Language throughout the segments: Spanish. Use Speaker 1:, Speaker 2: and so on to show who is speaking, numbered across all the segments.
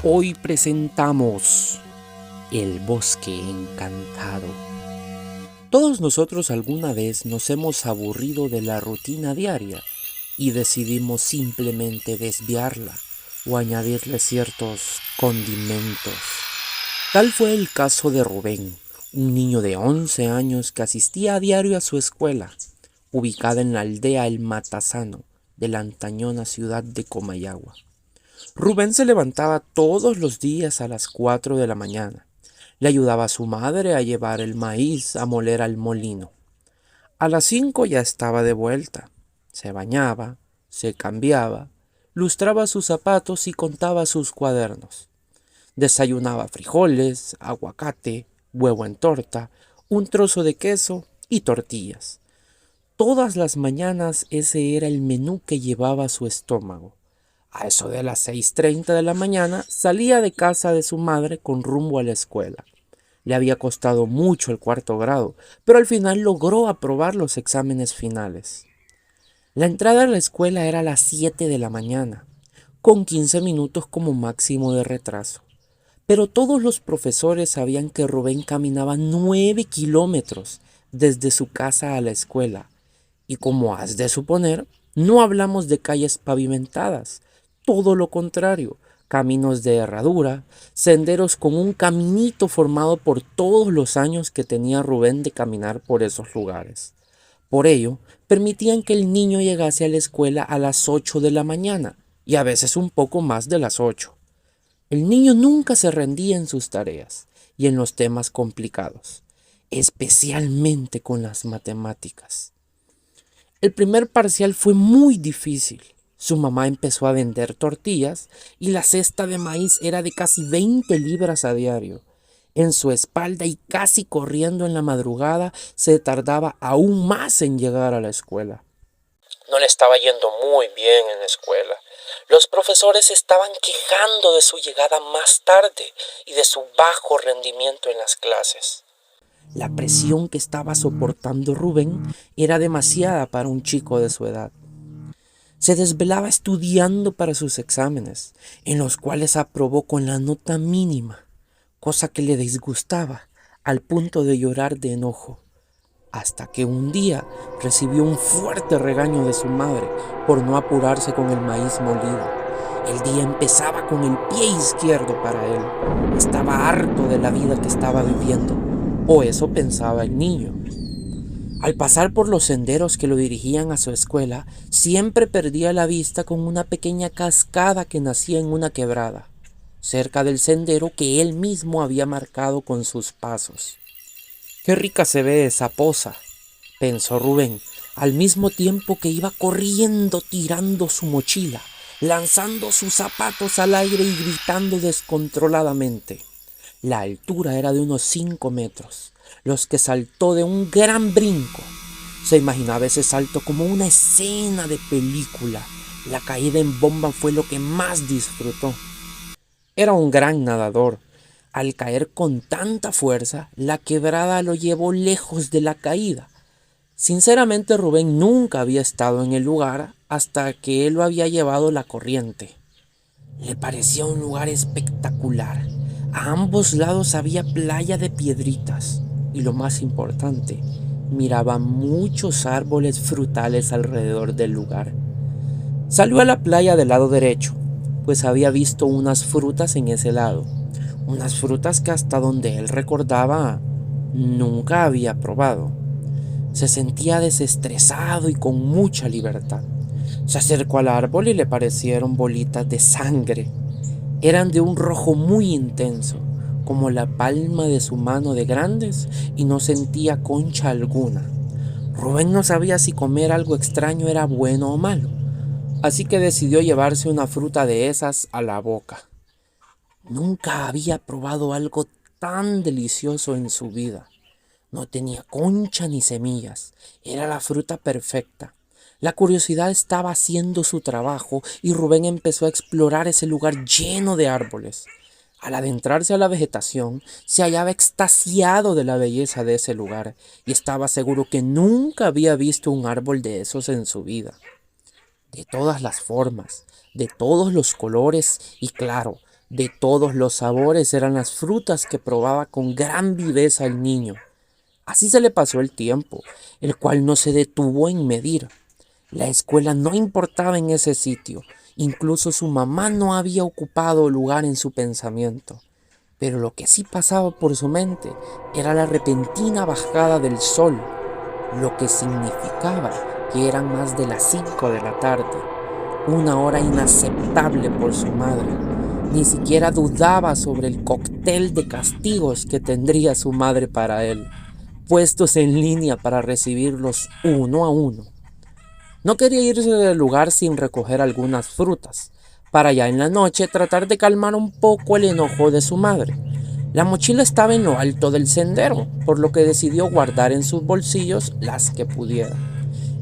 Speaker 1: Hoy presentamos El Bosque Encantado. Todos nosotros alguna vez nos hemos aburrido de la rutina diaria y decidimos simplemente desviarla o añadirle ciertos condimentos. Tal fue el caso de Rubén, un niño de 11 años que asistía a diario a su escuela, ubicada en la aldea El Matasano de la antañona ciudad de Comayagua. Rubén se levantaba todos los días a las 4 de la mañana. Le ayudaba a su madre a llevar el maíz a moler al molino. A las 5 ya estaba de vuelta. Se bañaba, se cambiaba, lustraba sus zapatos y contaba sus cuadernos. Desayunaba frijoles, aguacate, huevo en torta, un trozo de queso y tortillas. Todas las mañanas ese era el menú que llevaba a su estómago. A eso de las 6:30 de la mañana salía de casa de su madre con rumbo a la escuela. Le había costado mucho el 4º grado, pero al final logró aprobar los exámenes finales. La entrada a la escuela era a las 7 de la mañana, con 15 minutos como máximo de retraso. Pero todos los profesores sabían que Rubén caminaba 9 kilómetros desde su casa a la escuela. Y como has de suponer, no hablamos de calles pavimentadas, todo lo contrario, caminos de herradura, senderos con un caminito formado por todos los años que tenía Rubén de caminar por esos lugares. Por ello, permitían que el niño llegase a la escuela a las 8 de la mañana y a veces un poco más de las 8. El niño nunca se rendía en sus tareas y en los temas complicados, especialmente con las matemáticas. El primer parcial fue muy difícil. Su mamá empezó a vender tortillas y la cesta de maíz era de casi 20 libras a diario. En su espalda y casi corriendo en la madrugada se tardaba aún más en llegar a la escuela. No le estaba yendo muy bien en la escuela. Los profesores estaban quejando de su llegada más tarde y de su bajo rendimiento en las clases. La presión que estaba soportando Rubén era demasiada para un chico de su edad. Se desvelaba estudiando para sus exámenes, en los cuales aprobó con la nota mínima, cosa que le disgustaba al punto de llorar de enojo, hasta que un día recibió un fuerte regaño de su madre por no apurarse con el maíz molido. El día empezaba con el pie izquierdo para él. Estaba harto de la vida que estaba viviendo, o eso pensaba el niño. Al pasar por los senderos que lo dirigían a su escuela, siempre perdía la vista con una pequeña cascada que nacía en una quebrada, cerca del sendero que él mismo había marcado con sus pasos. «Qué rica se ve esa poza», pensó Rubén, al mismo tiempo que iba corriendo tirando su mochila, lanzando sus zapatos al aire y gritando descontroladamente. La altura era de unos 5 metros, los que saltó de un gran brinco. Se imaginaba ese salto como una escena de película. La caída en bomba fue lo que más disfrutó. Era un gran nadador. Al caer con tanta fuerza, la quebrada lo llevó lejos de la caída. Sinceramente, Rubén nunca había estado en el lugar hasta que él lo había llevado la corriente. Le parecía un lugar espectacular. A ambos lados había playa de piedritas y lo más importante, miraba muchos árboles frutales alrededor del lugar. Salió a la playa del lado derecho, pues había visto unas frutas en ese lado, unas frutas que hasta donde él recordaba nunca había probado. Se sentía desestresado y con mucha libertad. Se acercó al árbol y le parecieron bolitas de sangre. Eran de un rojo muy intenso, como la palma de su mano de grandes, y no sentía concha alguna. Rubén no sabía si comer algo extraño era bueno o malo, así que decidió llevarse una fruta de esas a la boca. Nunca había probado algo tan delicioso en su vida. No tenía concha ni semillas, era la fruta perfecta. La curiosidad estaba haciendo su trabajo y Rubén empezó a explorar ese lugar lleno de árboles. Al adentrarse a la vegetación, se hallaba extasiado de la belleza de ese lugar y estaba seguro que nunca había visto un árbol de esos en su vida. De todas las formas, de todos los colores y claro, De todos los sabores eran las frutas que probaba con gran viveza el niño. Así se le pasó el tiempo, el cual no se detuvo en medir. La escuela no importaba en ese sitio, incluso su mamá no había ocupado lugar en su pensamiento. Pero lo que sí pasaba por su mente era la repentina bajada del sol, lo que significaba que eran más de las 5 de la tarde, una hora inaceptable por su madre. Ni siquiera dudaba sobre el cóctel de castigos que tendría su madre para él, puestos en línea para recibirlos uno a uno. No quería irse del lugar sin recoger algunas frutas, para ya en la noche tratar de calmar un poco el enojo de su madre. La mochila estaba en lo alto del sendero, por lo que decidió guardar en sus bolsillos las que pudiera.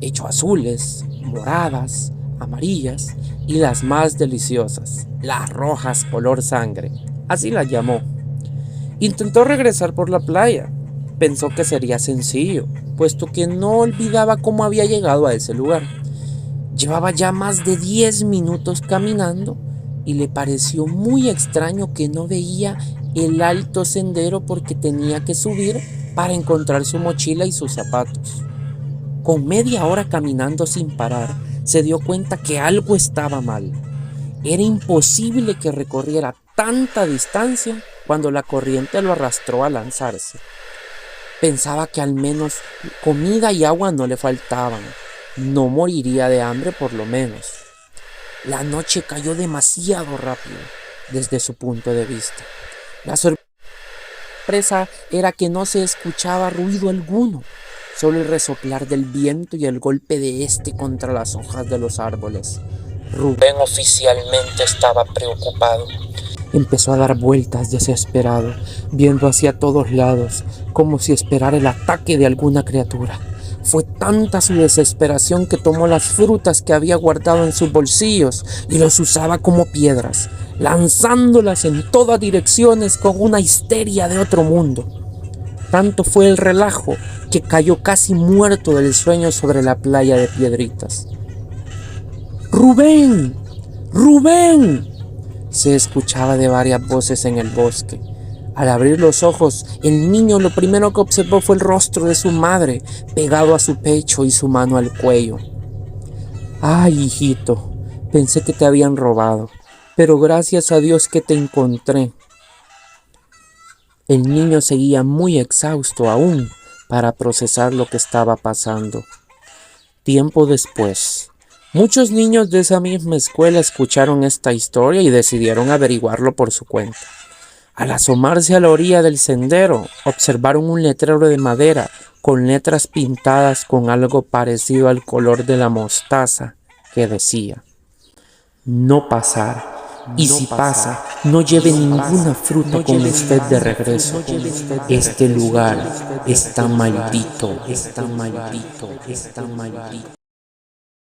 Speaker 1: Echó azules, moradas, amarillas y las más deliciosas, las rojas color sangre, así las llamó. Intentó regresar por la playa. Pensó que sería sencillo, puesto que no olvidaba cómo había llegado a ese lugar. Llevaba ya más de 10 minutos caminando y le pareció muy extraño que no veía el alto sendero porque tenía que subir para encontrar su mochila y sus zapatos. Con media hora caminando sin parar, se dio cuenta que algo estaba mal. Era imposible que recorriera tanta distancia cuando la corriente lo arrastró a lanzarse. Pensaba que al menos comida y agua no le faltaban. No moriría de hambre por lo menos. La noche cayó demasiado rápido desde su punto de vista. La sorpresa era que no se escuchaba ruido alguno, solo el resoplar del viento y el golpe de este contra las hojas de los árboles. Rubén oficialmente estaba preocupado. Empezó a dar vueltas desesperado, viendo hacia todos lados, como si esperara el ataque de alguna criatura. Fue tanta su desesperación que tomó las frutas que había guardado en sus bolsillos y los usaba como piedras, lanzándolas en todas direcciones con una histeria de otro mundo. Tanto fue el relajo que cayó casi muerto del sueño sobre la playa de piedritas. ¡Rubén! ¡Rubén!, se escuchaba de varias voces en el bosque. Al abrir los ojos, el niño lo primero que observó fue el rostro de su madre, pegado a su pecho y su mano al cuello. ¡Ay, hijito! Pensé que te habían robado, pero gracias a Dios que te encontré. El niño seguía muy exhausto aún para procesar lo que estaba pasando. Tiempo después, muchos niños de esa misma escuela escucharon esta historia y decidieron averiguarlo por su cuenta. Al asomarse a la orilla del sendero, observaron un letrero de madera con letras pintadas con algo parecido al color de la mostaza que decía: no pasar, y si pasa, no lleve ninguna fruta con usted de regreso. Este lugar está maldito, está maldito, está maldito.